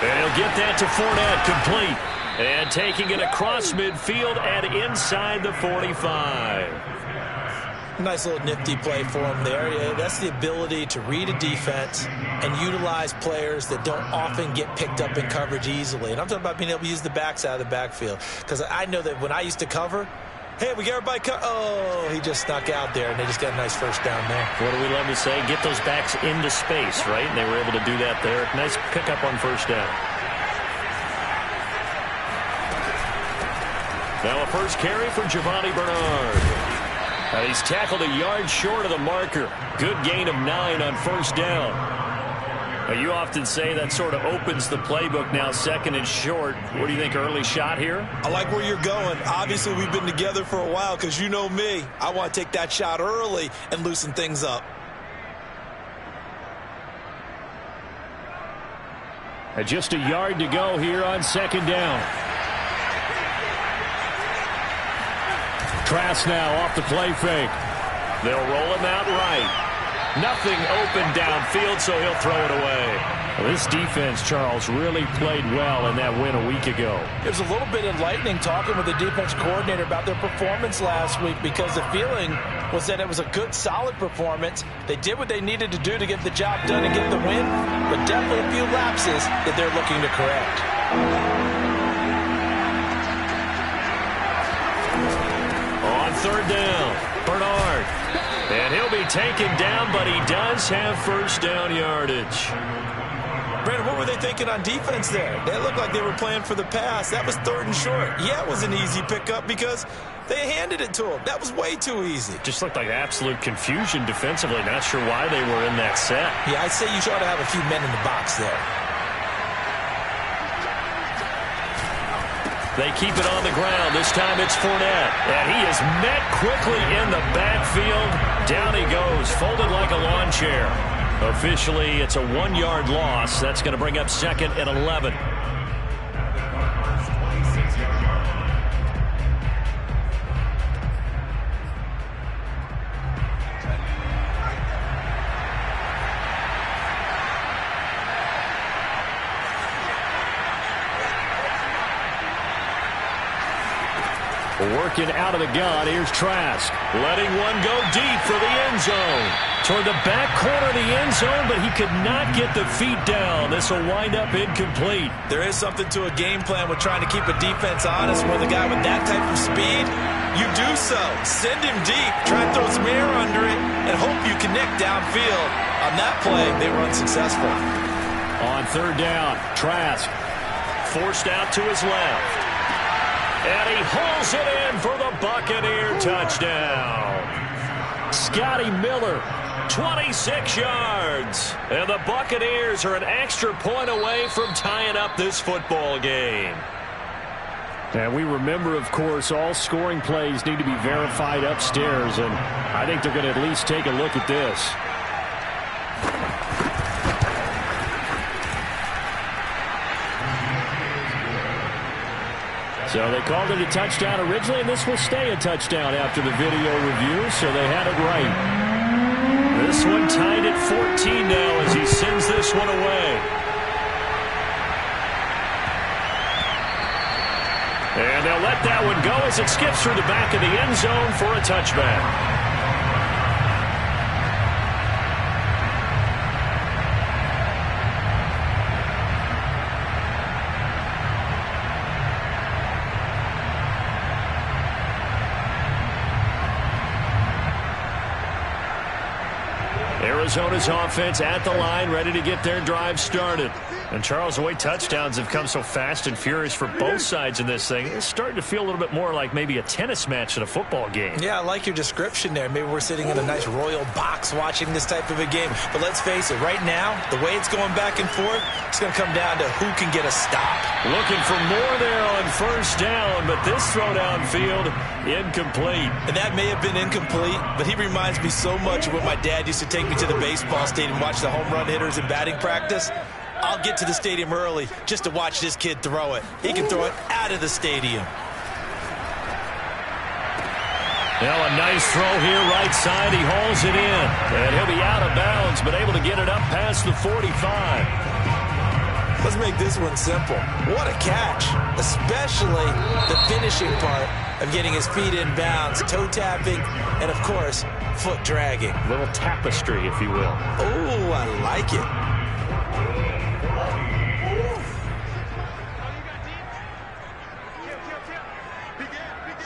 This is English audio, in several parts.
And he'll get that to Fournette, complete. And taking it across midfield and inside the 45. Nice little nifty play for him there. Yeah, that's the ability to read a defense and utilize players that don't often get picked up in coverage easily. And I'm talking about being able to use the backside of the backfield. Because I know that when I used to cover, hey, we got everybody oh, he just snuck out there, and they just got a nice first down there. What do we love to say? Get those backs into space, right? And they were able to do that there. Nice pickup on first down. Now a first carry for Giovanni Bernard. He's tackled a yard short of the marker. Good gain of 9 on first down. Now, you often say that sort of opens the playbook now, second and short. What do you think, early shot here? I like where you're going. Obviously, we've been together for a while because you know me. I want to take that shot early and loosen things up. And just a yard to go here on second down. Trask now off the play fake. They'll roll him out right. Nothing open downfield, so he'll throw it away. Well, this defense, Charles, really played well in that win a week ago. There's a little bit enlightening talking with the defense coordinator about their performance last week because the feeling was that it was a good, solid performance. They did what they needed to do to get the job done and get the win, but definitely a few lapses that they're looking to correct. On third down, Bernard. And he'll be taken down, but he does have first down yardage. Brandon, what were they thinking on defense there? They looked like they were playing for the pass. That was third and short. Yeah, it was an easy pickup because they handed it to him. That was way too easy. Just looked like absolute confusion defensively. Not sure why they were in that set. Yeah, I'd say you ought to have a few men in the box there. They keep it on the ground. This time it's Fournette. And he is met quickly in the backfield. Down he goes, folded like a lawn chair. Officially, it's a 1-yard loss. That's going to bring up second and 11. Working out of the gun, here's Trask. Letting one go deep for the end zone. Toward the back corner of the end zone, but he could not get the feet down. This will wind up incomplete. There is something to a game plan with trying to keep a defense honest with a guy with that type of speed. You do so. Send him deep. Try and throw some air under it and hope you connect downfield. On that play, they were unsuccessful. On third down, Trask forced out to his left. And he hauls it in for the Buccaneer touchdown. Scotty Miller, 26 yards. And the Buccaneers are an extra point away from tying up this football game. And we remember, of course, all scoring plays need to be verified upstairs. And I think they're going to at least take a look at this. So they called it a touchdown originally, and this will stay a touchdown after the video review, so they had it right. This one tied at 14 now as he sends this one away. And they'll let that one go as it skips through the back of the end zone for a touchback. Arizona's offense at the line, ready to get their drive started. And Charles, the way touchdowns have come so fast and furious for both sides in this thing, it's starting to feel a little bit more like maybe a tennis match in a football game. Yeah, I like your description there. Maybe we're sitting in a nice royal box watching this type of a game. But let's face it, right now, the way it's going back and forth, it's going to come down to who can get a stop. Looking for more there on first down, but this throw downfield, incomplete. And that may have been incomplete, but he reminds me so much of when my dad used to take me to the baseball stadium and watch the home run hitters in batting practice. I'll get to the stadium early just to watch this kid throw it. He can throw it out of the stadium. Now a nice throw here right side. He hauls it in. And he'll be out of bounds, but able to get it up past the 45. Let's make this one simple. What a catch, especially the finishing part of getting his feet in bounds, toe tapping, and of course, foot dragging. Little tapestry, if you will. Oh, I like it.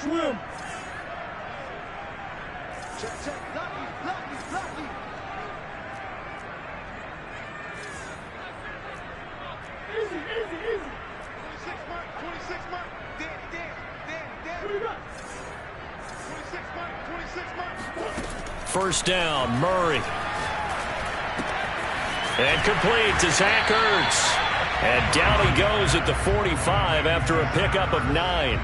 Swim. First down, Murray. And complete to Zach Ertz. And down he goes at the 45 after a pickup of 9.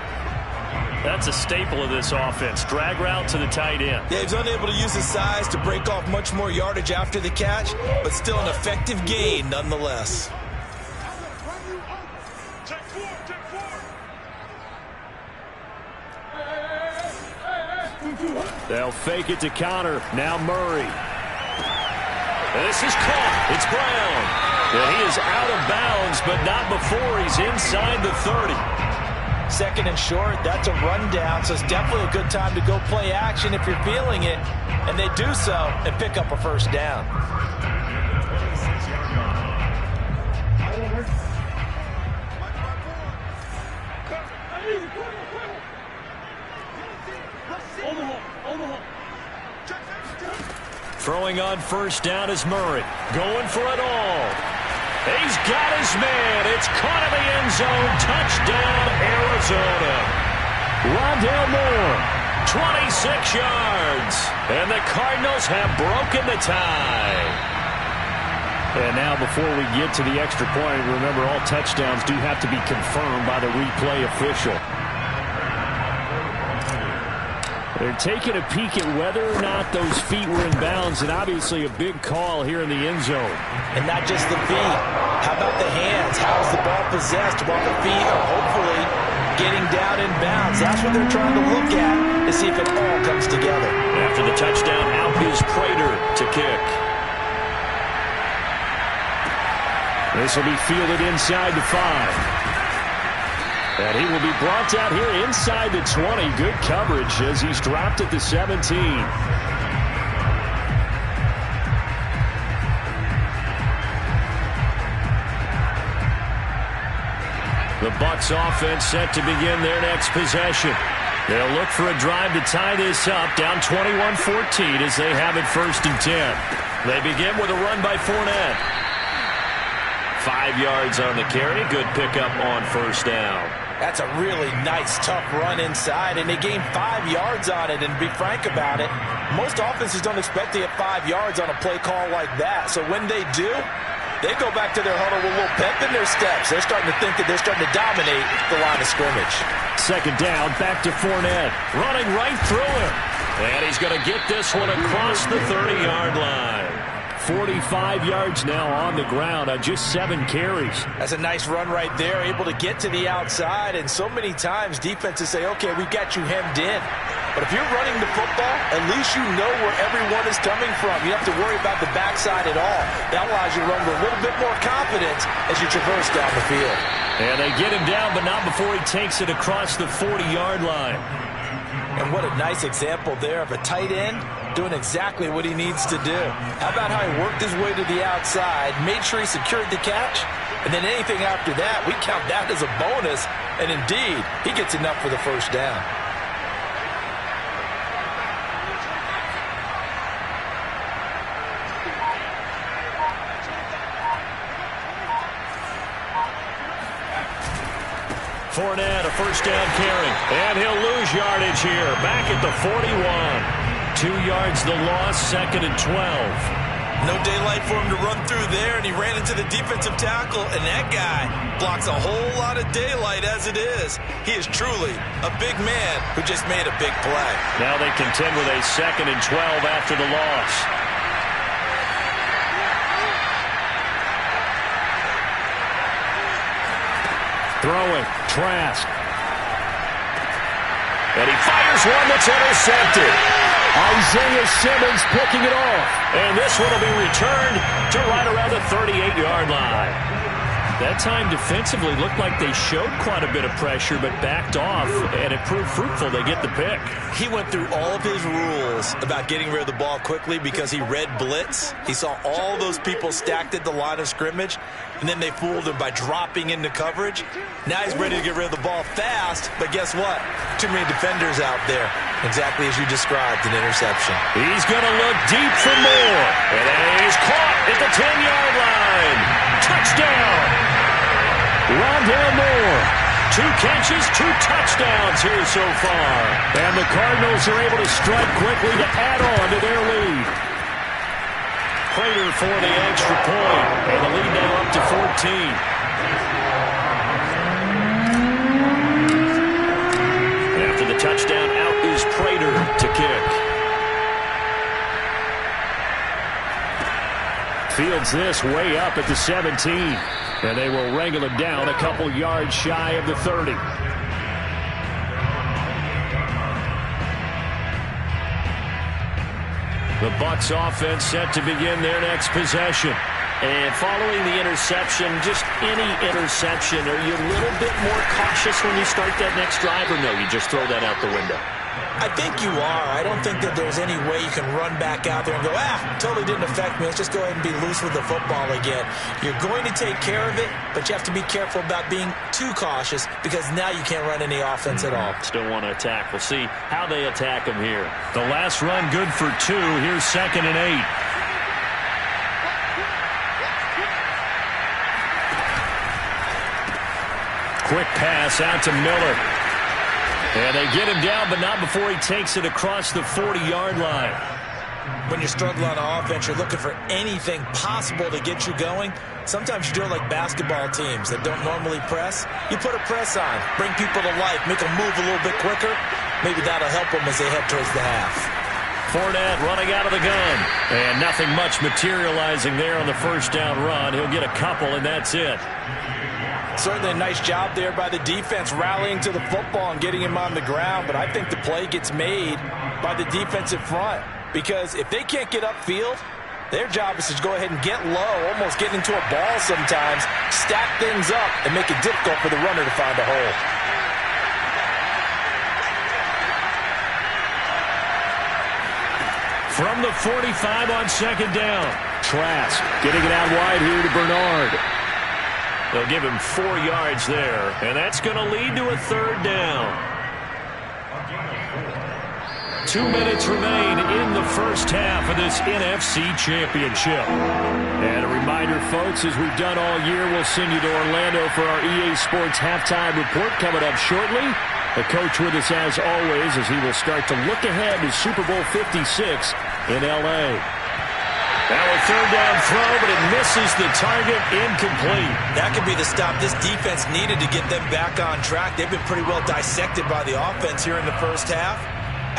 That's a staple of this offense. Drag route to the tight end. Yeah, he's unable to use his size to break off much more yardage after the catch, but still an effective gain nonetheless. They'll fake it to counter. Now Murray. This is caught. It's Brown. And he is out of bounds, but not before he's inside the 30. Second and short, that's a rundown, so it's definitely a good time to go play action if you're feeling it. And they do so and pick up a first down. Throwing on first down is Murray. Going for it all. He's got his man. It's caught in the end zone. Touchdown, Arizona. Rondale Moore, 26 yards. And the Cardinals have broken the tie. And now before we get to the extra point, remember all touchdowns do have to be confirmed by the replay official. They're taking a peek at whether or not those feet were in bounds, and obviously a big call here in the end zone. And not just the feet. How about the hands? How's the ball possessed while the feet are hopefully getting down in bounds? That's what they're trying to look at to see if it all comes together. After the touchdown, out is Prater to kick. This will be fielded inside the 5. And he will be brought down here inside the 20. Good coverage as he's dropped at the 17. The Bucs offense set to begin their next possession. They'll look for a drive to tie this up, down 21-14 as they have it 1st and 10. They begin with a run by Fournette. 5 yards on the carry. Good pickup on first down. That's a really nice, tough run inside, and they gained 5 yards on it. And to be frank about it, most offenses don't expect to get 5 yards on a play call like that. So when they do, they go back to their huddle with a little pep in their steps. They're starting to think that they're starting to dominate the line of scrimmage. Second down, back to Fournette. Running right through him. And he's going to get this one across the 30-yard line. 45 yards now on the ground on just 7 carries. That's a nice run right there, able to get to the outside. And so many times defenses say, okay, we've got you hemmed in. But if you're running the football, at least you know where everyone is coming from. You don't have to worry about the backside at all. That allows you to run with a little bit more confidence as you traverse down the field. And they get him down, but not before he takes it across the 40-yard line. And what a nice example there of a tight end doing exactly what he needs to do. How about how he worked his way to the outside, made sure he secured the catch, and then anything after that, we count that as a bonus. And indeed, he gets enough for the first down. Fournette, a first down carry. And he'll lose yardage here. Back at the 41. 2 yards the loss, 2nd and 12. No daylight for him to run through there, and he ran into the defensive tackle, and that guy blocks a whole lot of daylight as it is. He is truly a big man who just made a big play. Now they contend with a 2nd and 12 after the loss. Throwing, Trask. And he fires one that's intercepted. Isaiah Simmons picking it off. And this one will be returned to right around the 38-yard line. That time defensively looked like they showed quite a bit of pressure but backed off, and it proved fruitful. They get the pick. He went through all of his rules about getting rid of the ball quickly because he read blitz. He saw all those people stacked at the line of scrimmage, and then they fooled him by dropping into coverage. Now he's ready to get rid of the ball fast, but guess what? Too many defenders out there. Exactly as you described, an interception. He's going to look deep for more. And he's caught at the 10-yard line. Touchdown. Rondale Moore. 2 catches, 2 touchdowns here so far. And the Cardinals are able to strike quickly to add on to their lead. Prater for the extra point. And the lead now up to 14. After the touchdown, out is Prater to kick. Fields this way up at the 17. And they will wrangle him down a couple yards shy of the 30. The Bucs offense set to begin their next possession. And following the interception, just any interception, are you a little bit more cautious when you start that next drive, or no, you just throw that out the window? I think you are. I don't think that there's any way you can run back out there and go, totally didn't affect me. Let's just go ahead and be loose with the football again. You're going to take care of it, but you have to be careful about being too cautious because now you can't run any offense at all. Still want to attack. We'll see how they attack them here. The last run good for 2. Here's 2nd and 8. Quick pass out to Miller. And they get him down, but not before he takes it across the 40-yard line. When you're struggling on offense, you're looking for anything possible to get you going. Sometimes you do it like basketball teams that don't normally press. You put a press on, bring people to life, make them move a little bit quicker. Maybe that'll help them as they head towards the half. Fournette running out of the gun. And nothing much materializing there on the first down run. He'll get a couple, and that's it. Certainly a nice job there by the defense rallying to the football and getting him on the ground, but I think the play gets made by the defensive front because if they can't get upfield, their job is to go ahead and get low, almost get into a ball sometimes, stack things up, and make it difficult for the runner to find a hole. From the 45 on 2nd down, Trask getting it out wide here to Bernard. They'll give him 4 yards there, and that's going to lead to a 3rd down. 2 minutes remain in the first half of this NFC Championship. And a reminder, folks, as we've done all year, we'll send you to Orlando for our EA Sports halftime report coming up shortly. The coach with us as always as he will start to look ahead to Super Bowl 56 in L.A. Now a 3rd down throw, but it misses the target, incomplete. That could be the stop this defense needed to get them back on track. They've been pretty well dissected by the offense here in the first half.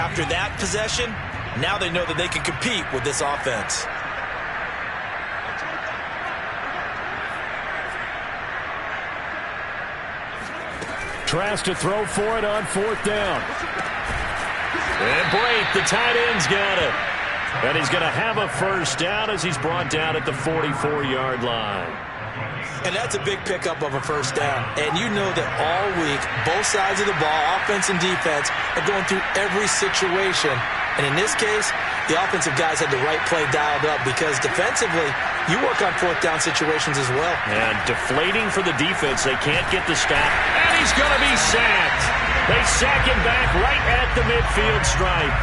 After that possession, now they know that they can compete with this offense. Trask to throw for it on 4th down. And Brate, the tight end's got it. And he's going to have a first down as he's brought down at the 44-yard line. And that's a big pickup of a first down. And you know that all week, both sides of the ball, offense and defense, are going through every situation. And in this case, the offensive guys had the right play dialed up because defensively, you work on 4th down situations as well. And deflating for the defense. They can't get the stop. And he's going to be sacked. They sack him back right at the midfield stripe.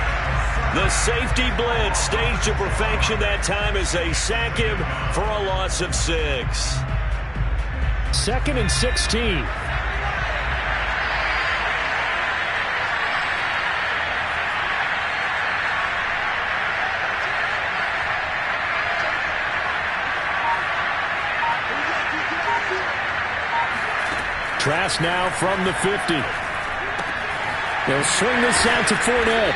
The safety blitz staged to perfection that time as they sack him for a loss of 6. 2nd and 16. Trask now from the 50. They'll swing this out to Fournette.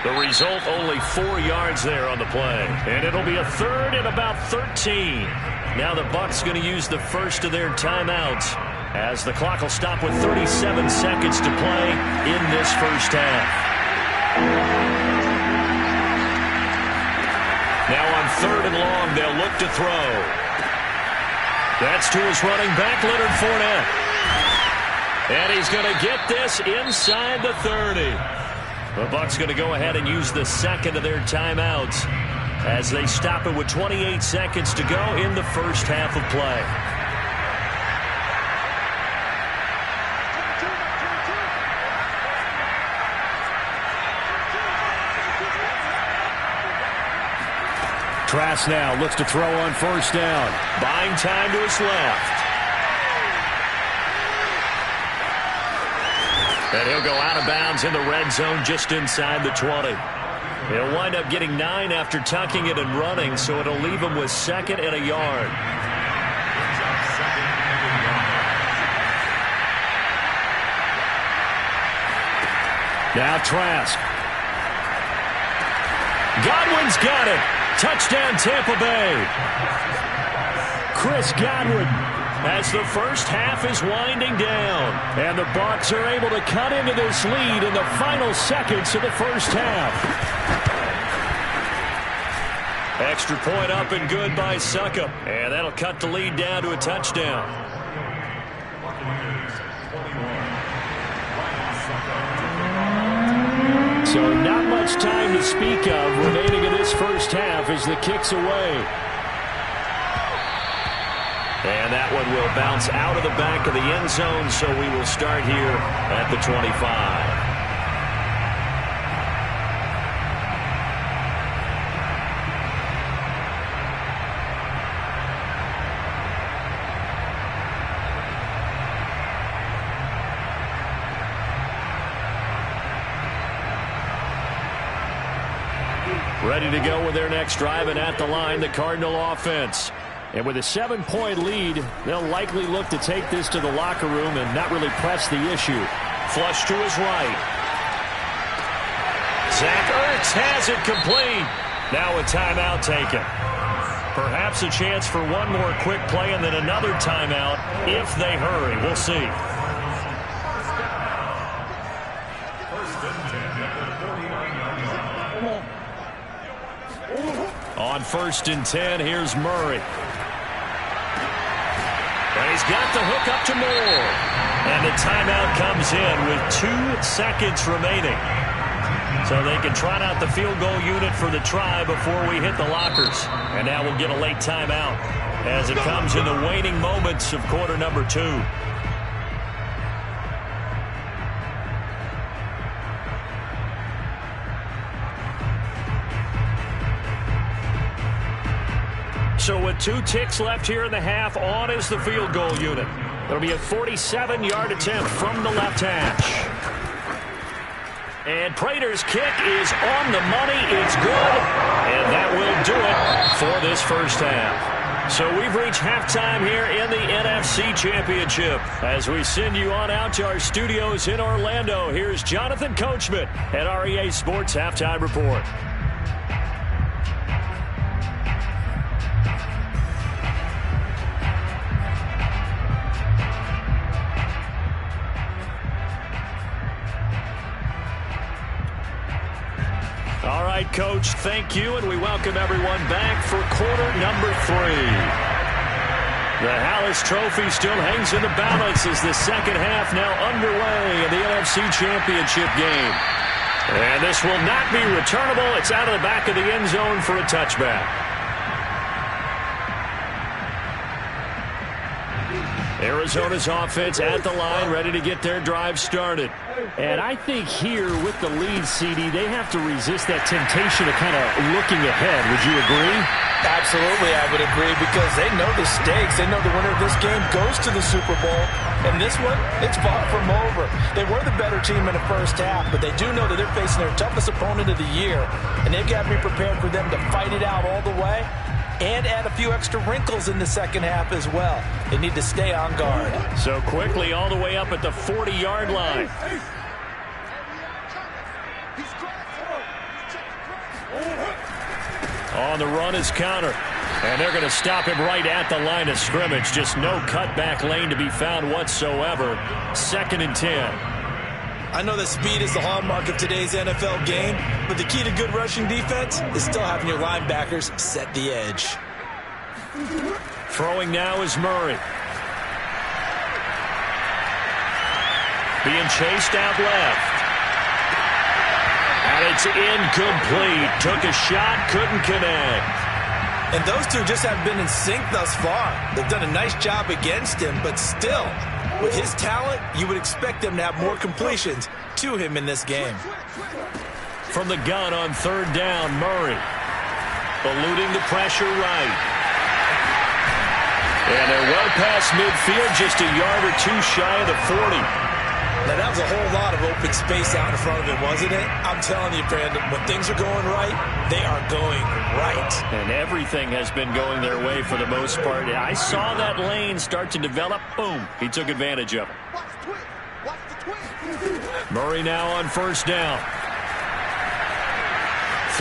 The result, only 4 yards there on the play. And it'll be a 3rd and about 13. Now the Bucs going to use the first of their timeouts as the clock will stop with 37 seconds to play in this first half. Now on 3rd and long, they'll look to throw. That's to his running back, Leonard Fournette. And he's going to get this inside the 30. The Bucs going to go ahead and use the second of their timeouts as they stop it with 28 seconds to go in the first half of play. Trask now looks to throw on first down. Buying time to his left. And he'll go out of bounds in the red zone just inside the 20. He'll wind up getting 9 after tucking it and running, so it'll leave him with 2nd and a yard. Now Trask. Godwin's got it. Touchdown, Tampa Bay. Chris Godwin as the first half is winding down. And the Bucs are able to cut into this lead in the final seconds of the first half. Extra point up and good by Succop. And that'll cut the lead down to a touchdown. So not much time to speak of remaining in this first half as the kick's away. And that one will bounce out of the back of the end zone, so we will start here at the 25. Ready to go with their next drive, and at the line, the Cardinal offense. And with a 7-point lead, they'll likely look to take this to the locker room and not really press the issue. Flush to his right. Zach Ertz has it complete. Now a timeout taken. Perhaps a chance for one more quick play and then another timeout if they hurry. We'll see. On 1st and 10, here's Murray. And he's got the hook up to Moore. And the timeout comes in with 2 seconds remaining. So they can trot out the field goal unit for the try before we hit the lockers. And now we'll get a late timeout as it comes in the waning moments of quarter number 2. So with 2 ticks left here in the half, on is the field goal unit. It'll be a 47-yard attempt from the left hash. And Prater's kick is on the money. It's good. And that will do it for this first half. So we've reached halftime here in the NFC Championship. As we send you on out to our studios in Orlando, here's Jonathan Coachman at REA Sports Halftime Report. All right, Coach, thank you, and we welcome everyone back for quarter number 3. The Hallis Trophy still hangs in the balance as the second half now underway in the NFC Championship game. And this will not be returnable. It's out of the back of the end zone for a touchback. Arizona's offense at the line, ready to get their drive started. And I think here with the lead, CD, they have to resist that temptation of kind of looking ahead. Would you agree? Absolutely, I would agree, because they know the stakes. They know the winner of this game goes to the Super Bowl. And this one, it's far from over. They were the better team in the first half, but they do know that they're facing their toughest opponent of the year. And they've got to be prepared for them to fight it out all the way and add a few extra wrinkles in the second half as well. They need to stay on guard. So quickly all the way up at the 40-yard line. On the run is Counter. And they're going to stop him right at the line of scrimmage. Just no cutback lane to be found whatsoever. 2nd and 10. I know that speed is the hallmark of today's NFL game, but the key to good rushing defense is still having your linebackers set the edge. Throwing now is Murray. Being chased out left. And it's incomplete. Took a shot, couldn't connect. And those two just haven't been in sync thus far. They've done a nice job against him, but still, with his talent, you would expect them to have more completions to him in this game. From the gun on third down, Murray. Eluding the pressure right. And they're well past midfield, just a yard or two shy of the 40. Now, that was a whole lot of open space out in front of him, wasn't it? I'm telling you, Brandon, when things are going right, they are going right. And everything has been going their way for the most part. I saw that lane start to develop. Boom. He took advantage of it. Murray now on first down.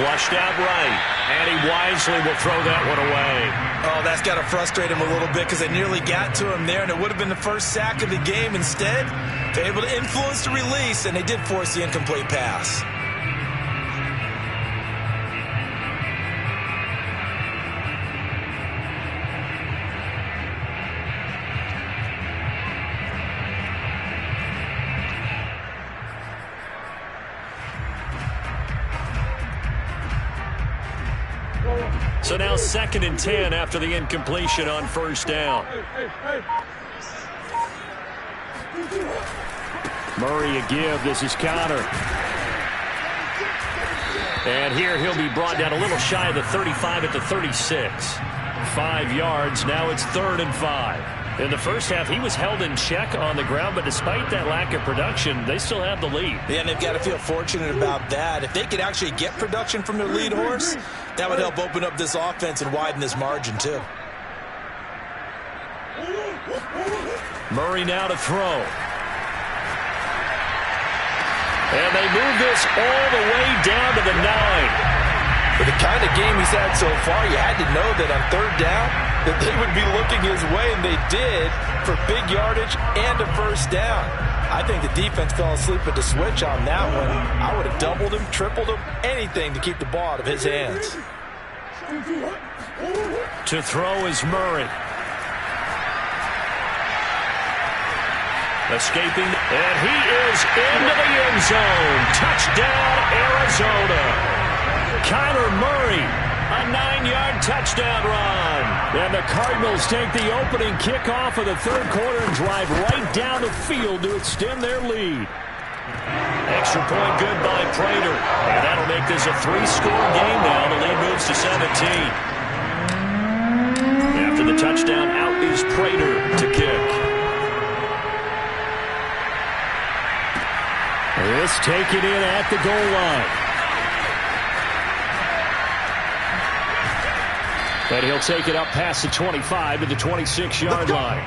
Flushed out right. And he wisely will throw that one away. Oh, that's got to frustrate him a little bit because they nearly got to him there, and it would have been the first sack of the game. Instead, they're able to influence the release, and they did force the incomplete pass. So now 2nd and 10 after the incompletion on first down. Murray a give. This is counter. And here he'll be brought down a little shy of the 35 at the 36. 5 yards. Now it's 3rd and 5. In the first half, he was held in check on the ground, but despite that lack of production, they still have the lead. Yeah, and they've got to feel fortunate about that. If they could actually get production from their lead horse, that would help open up this offense and widen this margin, too. Murray now to throw. And they move this all the way down to the 9. With the kind of game he's had so far, you had to know that on third down that they would be looking his way, and they did, for big yardage and a first down. I think the defense fell asleep at the switch on that one. I would have doubled him, tripled him, anything to keep the ball out of his hands. To throw is Murray. Escaping, and he is into the end zone. Touchdown, Arizona. Kyler Murray, a 9-yard touchdown run. And the Cardinals take the opening kickoff of the third quarter and drive right down the field to extend their lead. Extra point good by Prater. And that'll make this a 3-score game now. The lead moves to 17. After the touchdown, out is Prater to kick. This taken in at the goal line. And he'll take it up past the 25 to the 26-yard line.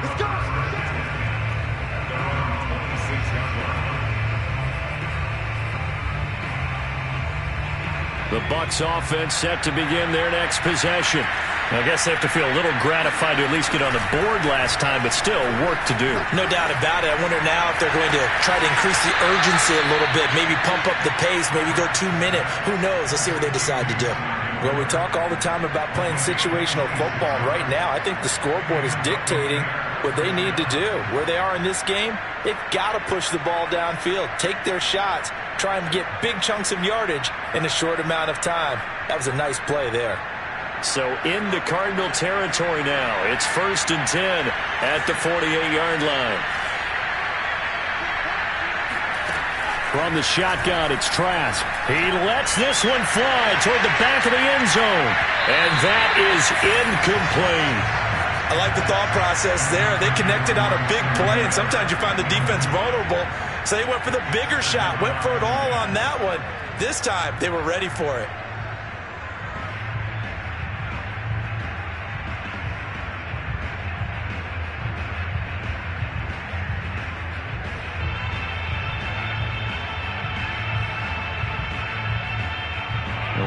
The Bucs offense set to begin their next possession. I guess they have to feel a little gratified to at least get on the board last time, but still work to do. No doubt about it. I wonder now if they're going to try to increase the urgency a little bit, maybe pump up the pace, maybe go 2-minute. Who knows? Let's see what they decide to do. Well, we talk all the time about playing situational football, and right now I think the scoreboard is dictating what they need to do. Where they are in this game, they've got to push the ball downfield, take their shots, try and get big chunks of yardage in a short amount of time. That was a nice play there. So into Cardinal territory now. It's 1st and 10 at the 48-yard line. From the shotgun, it's Trask. He lets this one fly toward the back of the end zone. And that is incomplete. I like the thought process there. They connected on a big play, and sometimes you find the defense vulnerable. So they went for the bigger shot, went for it all on that one. This time, they were ready for it.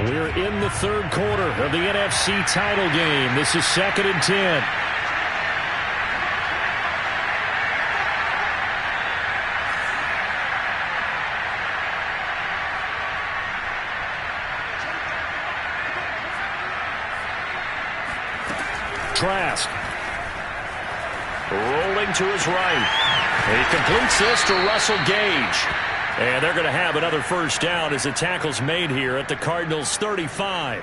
We're in the third quarter of the NFC title game. This is 2nd and 10. Trask to his right. He completes this to Russell Gage. And they're going to have another first down as the tackle's made here at the Cardinals' 35.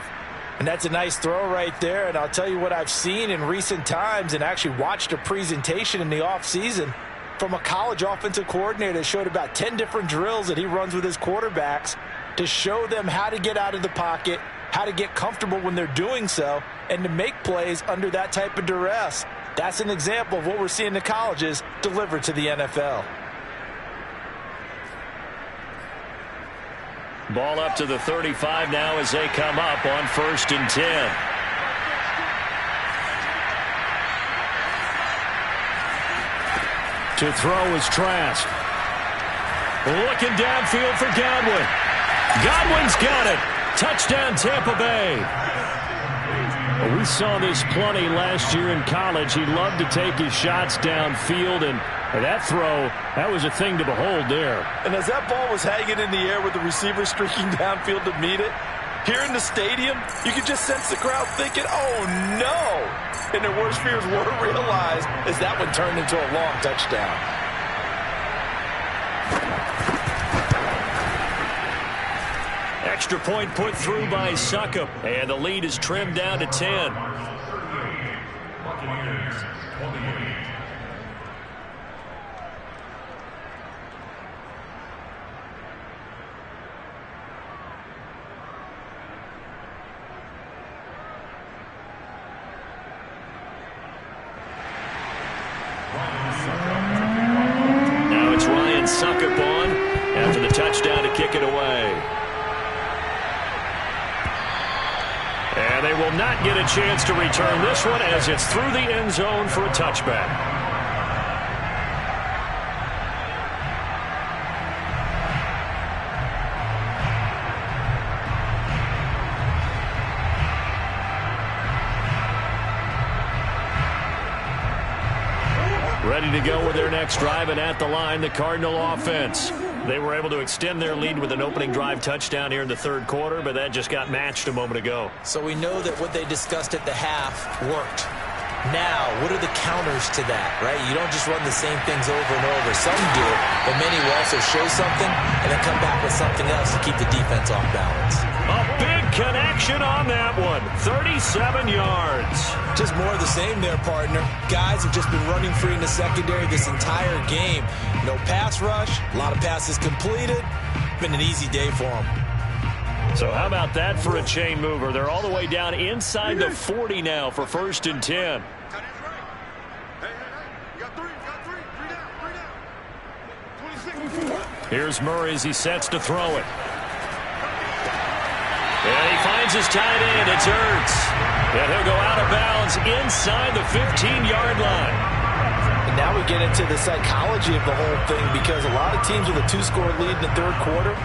And that's a nice throw right there. And I'll tell you what I've seen in recent times and actually watched a presentation in the offseason from a college offensive coordinator that showed about 10 different drills that he runs with his quarterbacks to show them how to get out of the pocket, how to get comfortable when they're doing so, and to make plays under that type of duress. That's an example of what we're seeing in the colleges delivered to the NFL. Ball up to the 35 now as they come up on 1st and 10. To throw is Trask. Looking downfield for Godwin. Godwin's got it. Touchdown, Tampa Bay. Well, we saw this plenty last year in college. He loved to take his shots downfield, and that throw, that was a thing to behold there. And as that ball was hanging in the air with the receiver streaking downfield to meet it, here in the stadium, you could just sense the crowd thinking, oh, no. And their worst fears were realized as that one turned into a long touchdown. Extra point put through by Succop, and the lead is trimmed down to 10. Buccaneers, 28. Now it's Ryan Succop on after the touchdown to kick it away. And they will not get a chance to return this one as it's through the end zone for a touchback. Ready to go with their next drive, and at the line, the Cardinal offense. They were able to extend their lead with an opening drive touchdown here in the third quarter, but that just got matched a moment ago. So we know that what they discussed at the half worked. Now, what are the counters to that, right? You don't just run the same things over and over. Some do, but many will also show something and then come back with something else to keep the defense off balance. A big connection on that one. 37 yards. Just more of the same there, partner. Guys have just been running free in the secondary this entire game. No pass rush, a lot of passes completed. Been an easy day for them. So how about that for a chain mover? They're all the way down inside the 40 now for 1st and 10. Here's Murray as he sets to throw it. And he finds his tight end. It's Ertz. And he'll go out of bounds inside the 15-yard line. And now we get into the psychology of the whole thing, because a lot of teams with a 2-score lead in the third quarter,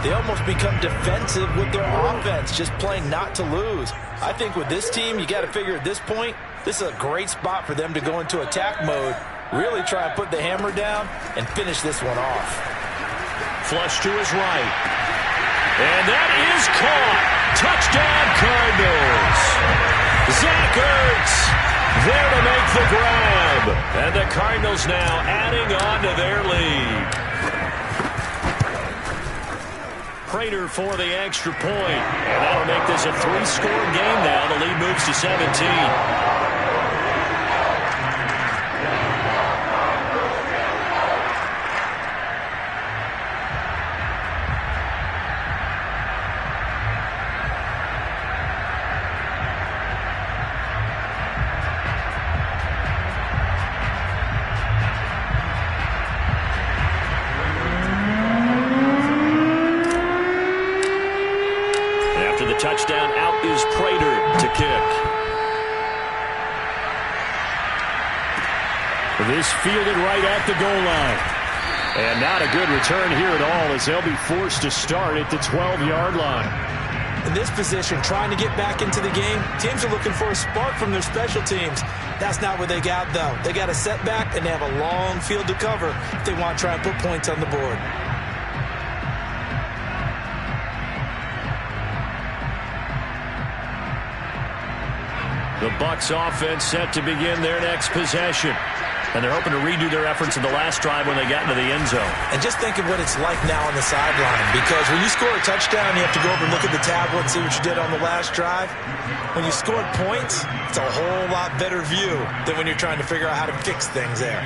they almost become defensive with their offense, just playing not to lose. I think with this team, you got to figure at this point, this is a great spot for them to go into attack mode, really try and put the hammer down and finish this one off. Flush to his right. And that is caught. Touchdown, Cardinals. Zach Ertz there to make the grab. And the Cardinals now adding on to their lead. Prater for the extra point. And that'll make this a 3-score game now. The lead moves to 17. Touchdown, out is Prater to kick. This fielded right at the goal line. And not a good return here at all, as they'll be forced to start at the 12-yard line. In this position, trying to get back into the game, teams are looking for a spark from their special teams. That's not what they got, though. They got a setback, and they have a long field to cover if they want to try and put points on the board. The Bucs offense set to begin their next possession. And they're hoping to redo their efforts in the last drive when they got into the end zone. And just think of what it's like now on the sideline, because when you score a touchdown, you have to go over and look at the tablet and see what you did on the last drive. When you scored points, it's a whole lot better view than when you're trying to figure out how to fix things there.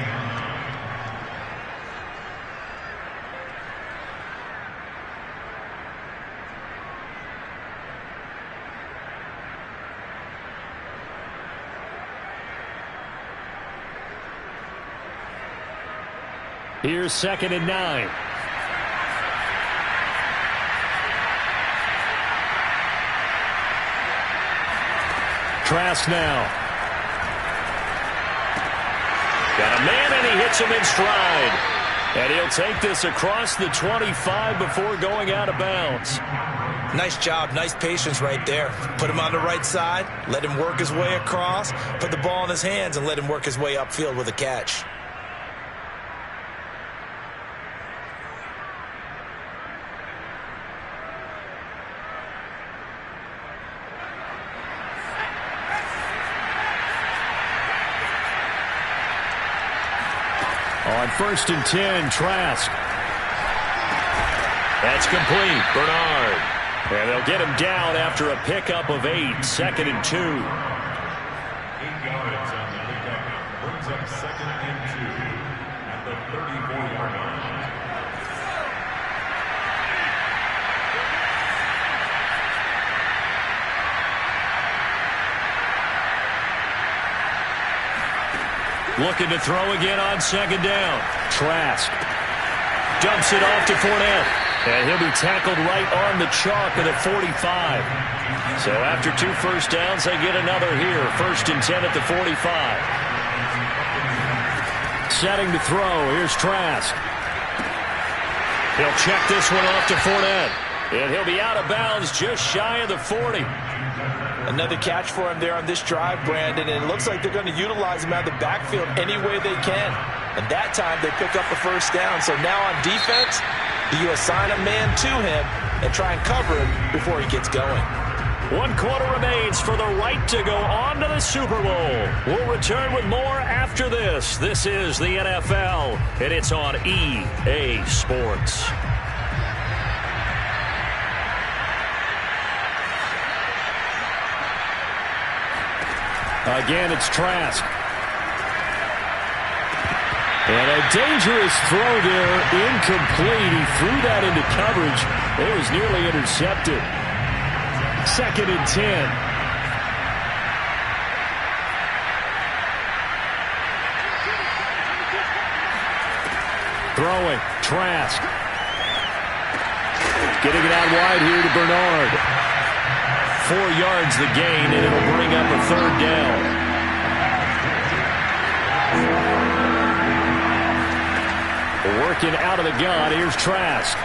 Here's 2nd and 9. Trask now. Got a man, and he hits him in stride. And he'll take this across the 25 before going out of bounds. Nice job, nice patience right there. Put him on the right side, let him work his way across, put the ball in his hands, and let him work his way upfield with a catch. On 1st and 10, Trask. That's complete. Bernard. And they'll get him down after a pickup of 8. 2nd and 2. 8 yards on the pickup. Brings up 2nd and 2 at the 34-yard line. Looking to throw again on 2nd down. Trask dumps it off to Fournette. And he'll be tackled right on the chalk at the 45. So after 2 first downs, they get another here. 1st and 10 at the 45. Setting to throw. Here's Trask. He'll check this one off to Fournette. And he'll be out of bounds just shy of the 40. Another catch for him there on this drive, Brandon, and it looks like they're going to utilize him out of the backfield any way they can. And that time they pick up a first down. So now on defense, do you assign a man to him and try and cover him before he gets going? 1 quarter remains for the right to go on to the Super Bowl. We'll return with more after this. This is the NFL, and it's on EA Sports. Again, it's Trask. And a dangerous throw there, incomplete. He threw that into coverage. It was nearly intercepted. 2nd and 10. Throwing, Trask. Getting it out wide here to Bernard. 4 yards the gain, and it'll bring up a 3rd down. Working out of the gun, here's Trask.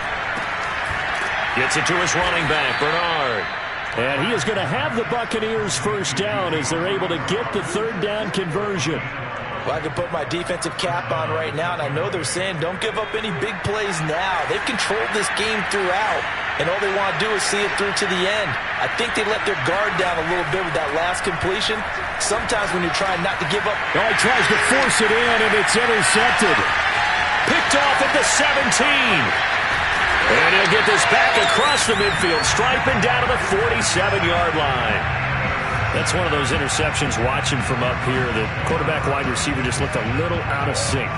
Gets it to his running back, Bernard. And he is going to have the Buccaneers first down as they're able to get the 3rd down conversion. Well, I can put my defensive cap on right now, and I know they're saying don't give up any big plays now. They've controlled this game throughout, and all they want to do is see it through to the end. I think they let their guard down a little bit with that last completion. Sometimes when you're trying not to give up. Oh, he tries to force it in, and it's intercepted. Picked off at the 17. And he'll get this back across the midfield stripe and down to the 47-yard line. That's one of those interceptions watching from up here. The quarterback wide receiver just looked a little out of sync.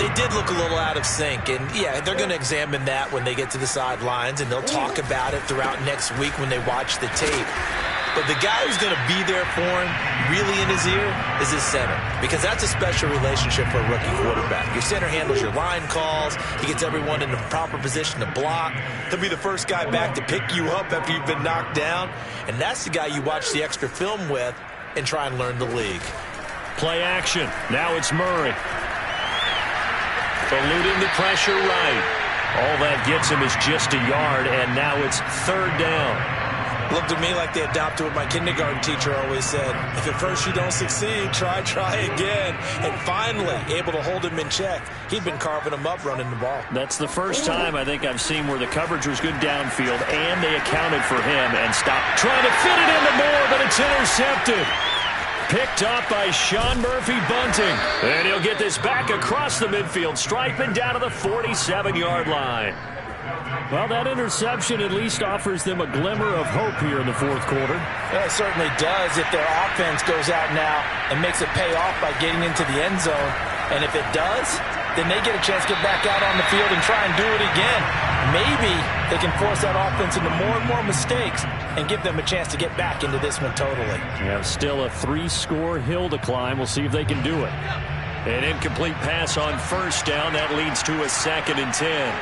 They did look a little out of sync. And, yeah, they're going to examine that when they get to the sidelines, and they'll talk about it throughout next week when they watch the tape. But the guy who's going to be there for him, really in his ear, is his center. Because that's a special relationship for a rookie quarterback. Your center handles your line calls. He gets everyone in the proper position to block. He'll be the first guy back to pick you up after you've been knocked down. And that's the guy you watch the extra film with and try and learn the league. Play action. Now it's Murray. Eluding the pressure right. All that gets him is just a yard, and now it's 3rd down. Looked to me like they adopted what my kindergarten teacher always said. If at first you don't succeed, try again. And finally, able to hold him in check. He'd been carving him up running the ball. That's the first time I think I've seen where the coverage was good downfield, and they accounted for him and stopped trying to fit it into Moore, but it's intercepted. Picked up by Sean Murphy-Bunting. And he'll get this back across the midfield stripe and down to the 47-yard line. Well, that interception at least offers them a glimmer of hope here in the fourth quarter. It certainly does if their offense goes out now and makes it pay off by getting into the end zone. And if it does, then they get a chance to get back out on the field and try and do it again. Maybe they can force that offense into more and more mistakes and give them a chance to get back into this one totally. Yeah, still a 3-score hill to climb. We'll see if they can do it. An incomplete pass on first down. That leads to a 2nd and 10.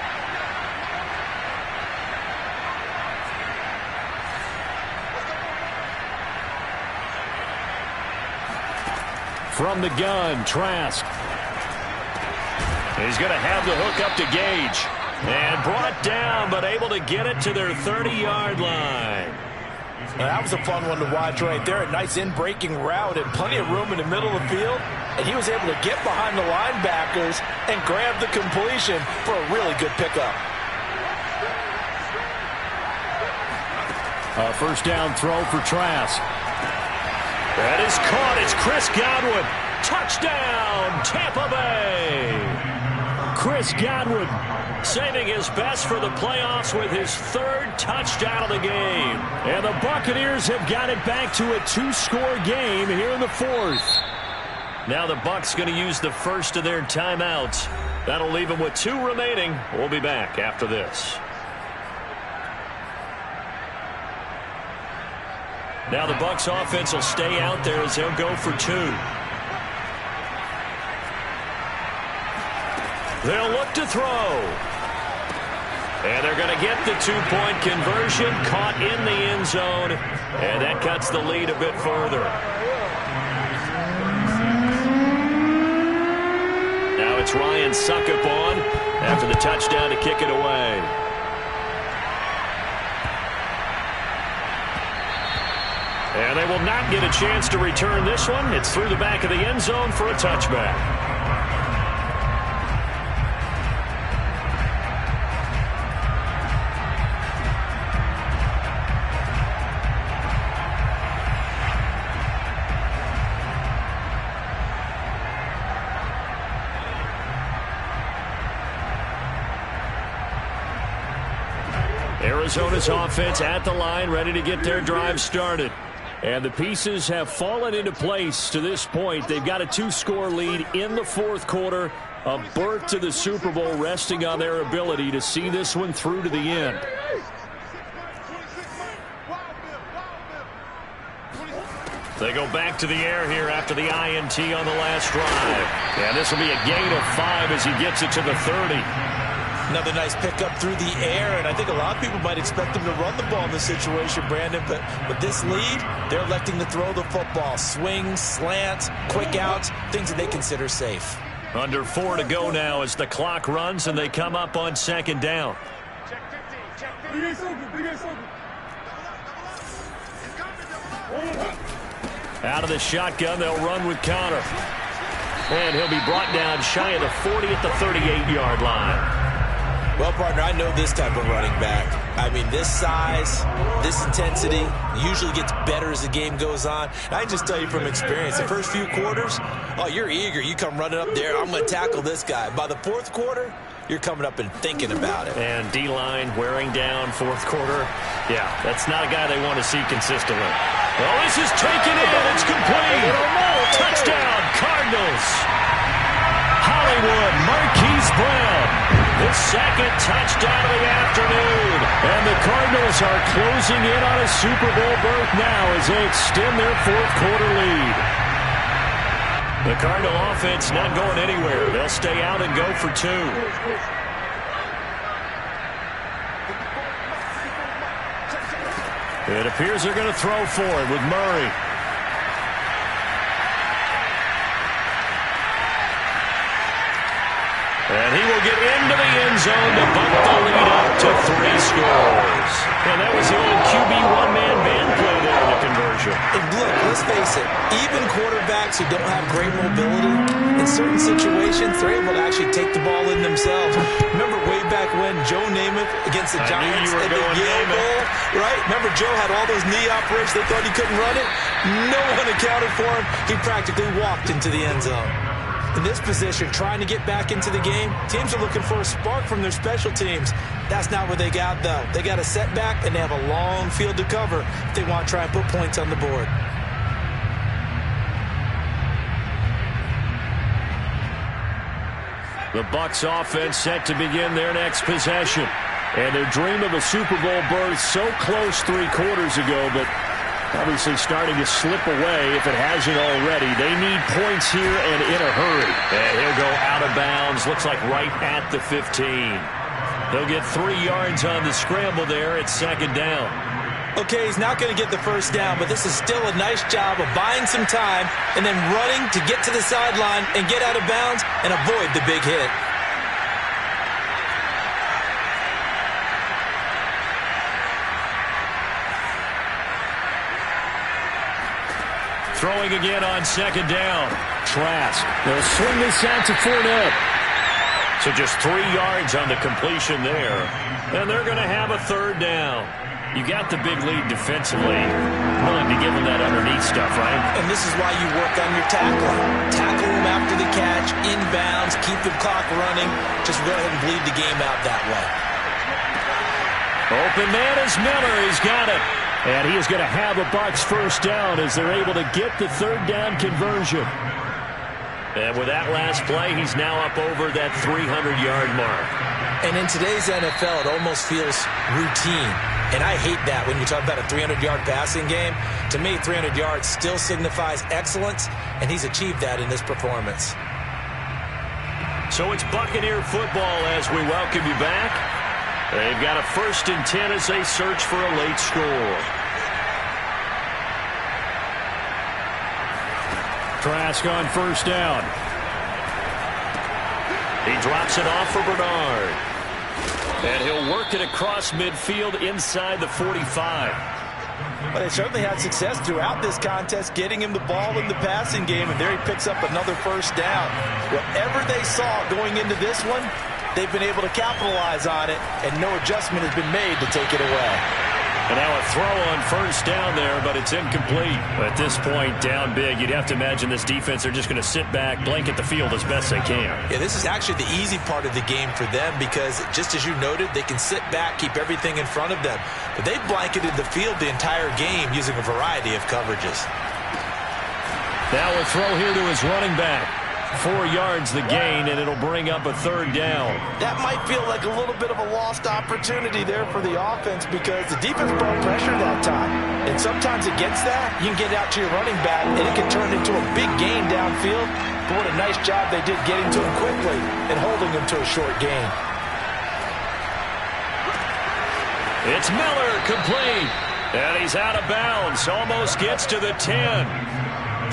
From the gun, Trask. He's going to have the hook up to Gage. And brought down, but able to get it to their 30-yard line. Now, that was a fun one to watch right there. A nice in-breaking route and plenty of room in the middle of the field. And he was able to get behind the linebackers and grab the completion for a really good pickup. A first down throw for Trask. That is caught. It's Chris Godwin. Touchdown, Tampa Bay. Chris Godwin saving his best for the playoffs with his 3rd touchdown of the game. And the Buccaneers have got it back to a 2-score game here in the 4th. Now the Bucs going to use the first of their timeouts. That'll leave them with 2 remaining. We'll be back after this. Now the Bucs offense will stay out there as they'll go for 2. They'll look to throw. And they're going to get the 2-point conversion, caught in the end zone. And that cuts the lead a bit further. Now it's Ryan Suckup on after the touchdown to kick it away. And they will not get a chance to return this one. It's through the back of the end zone for a touchback. Arizona's offense at the line, ready to get their drive started. And the pieces have fallen into place to this point. They've got a 2-score lead in the fourth quarter. A berth to the Super Bowl resting on their ability to see this one through to the end. They go back to the air here after the INT on the last drive. And this will be a gain of 5 as he gets it to the 30. Another nice pickup through the air, and I think a lot of people might expect him to run the ball in this situation, Brandon, but with this lead, they're electing to throw the football. Swings, slants, quick outs, things that they consider safe. Under 4 to go now as the clock runs and they come up on 2nd down. Out of the shotgun, they'll run with Connor. And he'll be brought down shy of the 40 at the 38-yard line. Well, partner, I know this type of running back. I mean, this size, this intensity usually gets better as the game goes on. And I can just tell you from experience, the first few quarters, oh, you're eager. You come running up there, I'm going to tackle this guy. By the fourth quarter, you're coming up and thinking about it. And D-line wearing down fourth quarter. Yeah, that's not a guy they want to see consistently. Well, this is taken in. It's complete. Touchdown, Cardinals. Hollywood, Marquise Brown. The 2nd touchdown of the afternoon. And the Cardinals are closing in on a Super Bowl berth now as they extend their fourth quarter lead. The Cardinal offense not going anywhere. They'll stay out and go for 2. It appears they're going to throw for it with Murray. And he will get into the end zone to bump the lead up to 3 scores. And that was the old QB one-man band play there in the conversion. conversion. And look, let's face it, even quarterbacks who don't have great mobility, in certain situations, they're able to actually take the ball in themselves. Remember way back when Joe Namath against the Giants at the Yale Bowl, right? Remember Joe had all those knee operations. They thought he couldn't run it. No one accounted for him. He practically walked into the end zone. In this position, trying to get back into the game, teams are looking for a spark from their special teams. That's not what they got, though. They got a setback, and they have a long field to cover if they want to try and put points on the board. The Bucs offense set to begin their next possession. And their dream of a Super Bowl berth so close 3 quarters ago, but obviously starting to slip away if it hasn't already. They need points here and in a hurry. And he'll go out of bounds. Looks like right at the 15. He'll get 3 yards on the scramble there at 2nd down. Okay, he's not going to get the first down, but this is still a nice job of buying some time and then running to get to the sideline and get out of bounds and avoid the big hit. Throwing again on 2nd down. Trask. They'll swing this out to Fournette. So just 3 yards on the completion there. And they're going to have a 3rd down. You got the big lead defensively. Willing to give them that underneath stuff, right? And this is why you work on your tackling. Tackle them after the catch, inbounds, keep the clock running. Just go ahead and bleed the game out that way. Open man is Miller. He's got it. And he is going to have a Bucs first down as they're able to get the 3rd down conversion. And with that last play, he's now up over that 300-yard mark. And in today's NFL, it almost feels routine. And I hate that when you talk about a 300-yard passing game. To me, 300 yards still signifies excellence, and he's achieved that in this performance. So it's Buccaneer football as we welcome you back. They've got a 1st and 10 as they search for a late score. Trask on 1st down. He drops it off for Bernard. And he'll work it across midfield inside the 45. Well, they certainly had success throughout this contest getting him the ball in the passing game, and there he picks up another 1st down. Whatever they saw going into this one, they've been able to capitalize on it, and no adjustment has been made to take it away. And now a throw on 1st down there, but it's incomplete. At this point, down big, you'd have to imagine this defense, they're just going to sit back, blanket the field as best they can. Yeah, this is actually the easy part of the game for them because, just as you noted, they can sit back, keep everything in front of them. But they've blanketed the field the entire game using a variety of coverages. Now a throw here to his running back. 4 yards the gain, and it'll bring up a 3rd down. That might feel like a little bit of a lost opportunity there for the offense because the defense brought pressure that time. And sometimes against that, you can get out to your running back, and it can turn into a big gain downfield. But what a nice job they did getting to him quickly and holding him to a short gain. It's Miller, complete. And he's out of bounds, almost gets to the 10.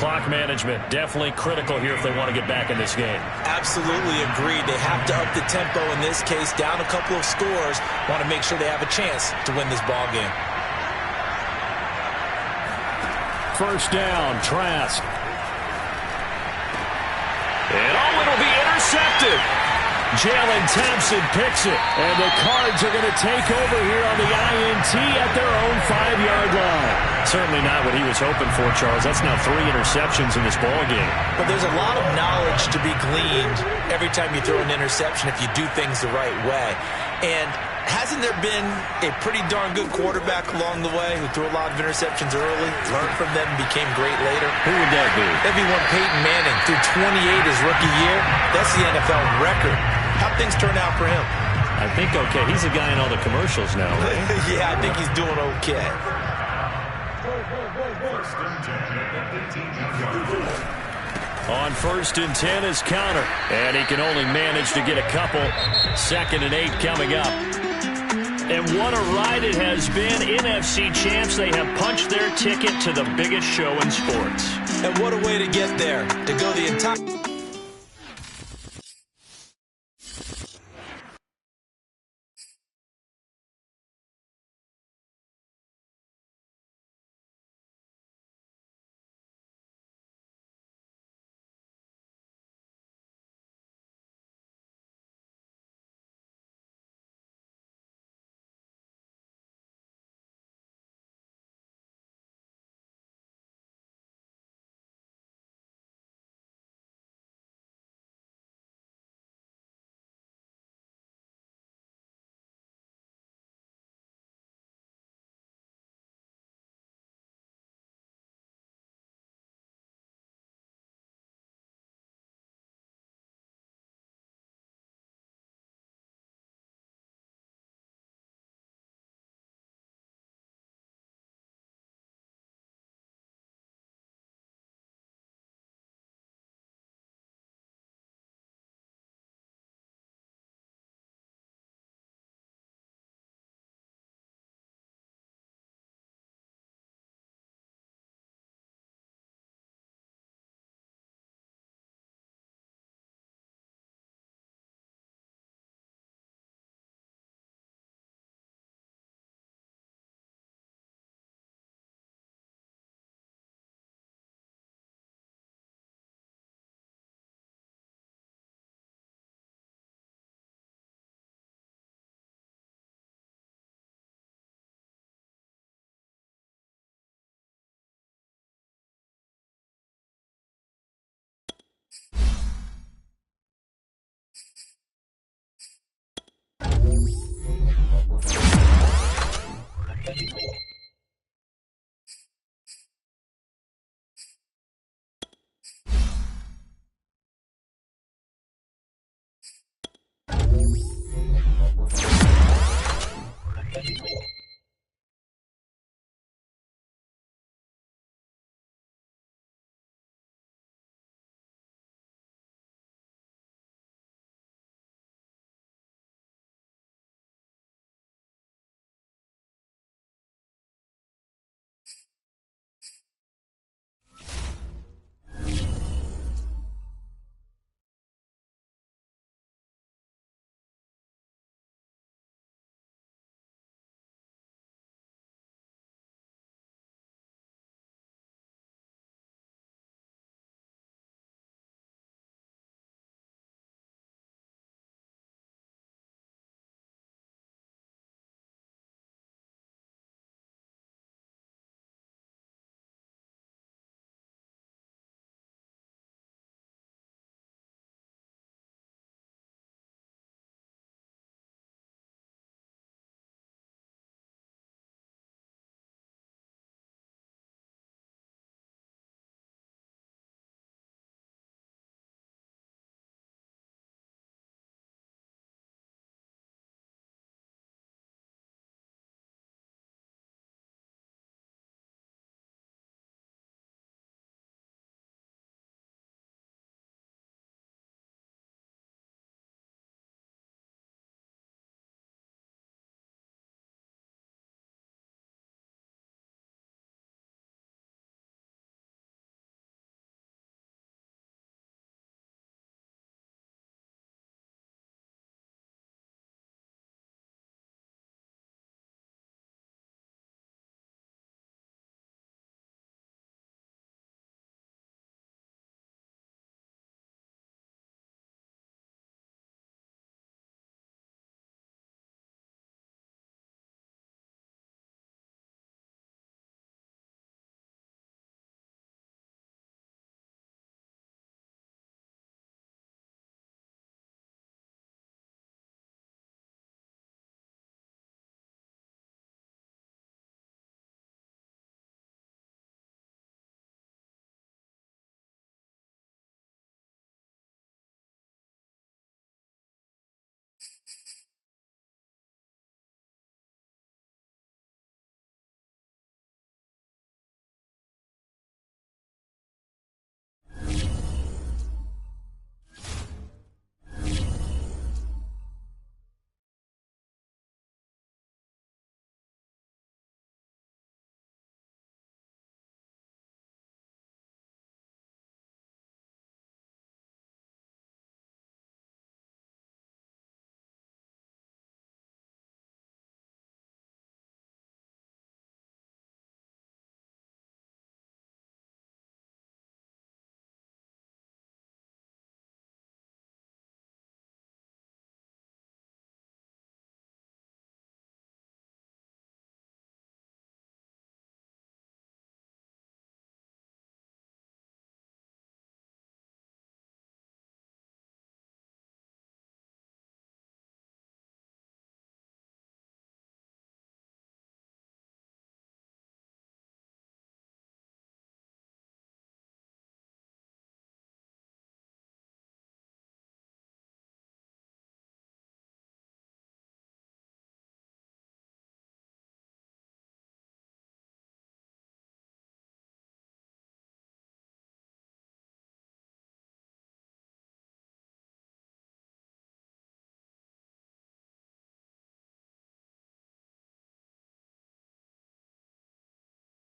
Clock management definitely critical here if they want to get back in this game. Absolutely agreed. They have to up the tempo in this case, down a couple of scores. Want to make sure they have a chance to win this ball game. 1st down, Trask. And it'll be intercepted. Jalen Thompson picks it. And the Cards are going to take over here on the INT at their own 5-yard line. Certainly not what he was hoping for, Charles. That's now 3 interceptions in this ball game. But there's a lot of knowledge to be gleaned every time you throw an interception if you do things the right way. And hasn't there been a pretty darn good quarterback along the way who threw a lot of interceptions early, learned from them, and became great later? Who would that be? That'd be one Peyton Manning. Threw 28 his rookie year. That's the NFL record. How'd things turn out for him? I think okay. He's the guy in all the commercials now, right? Yeah, I think he's doing okay. On 1st and 10 is Counter. And he can only manage to get a couple. 2nd and 8 coming up. And what a ride it has been. NFC champs, they have punched their ticket to the biggest show in sports. And what a way to get there. To go the entire...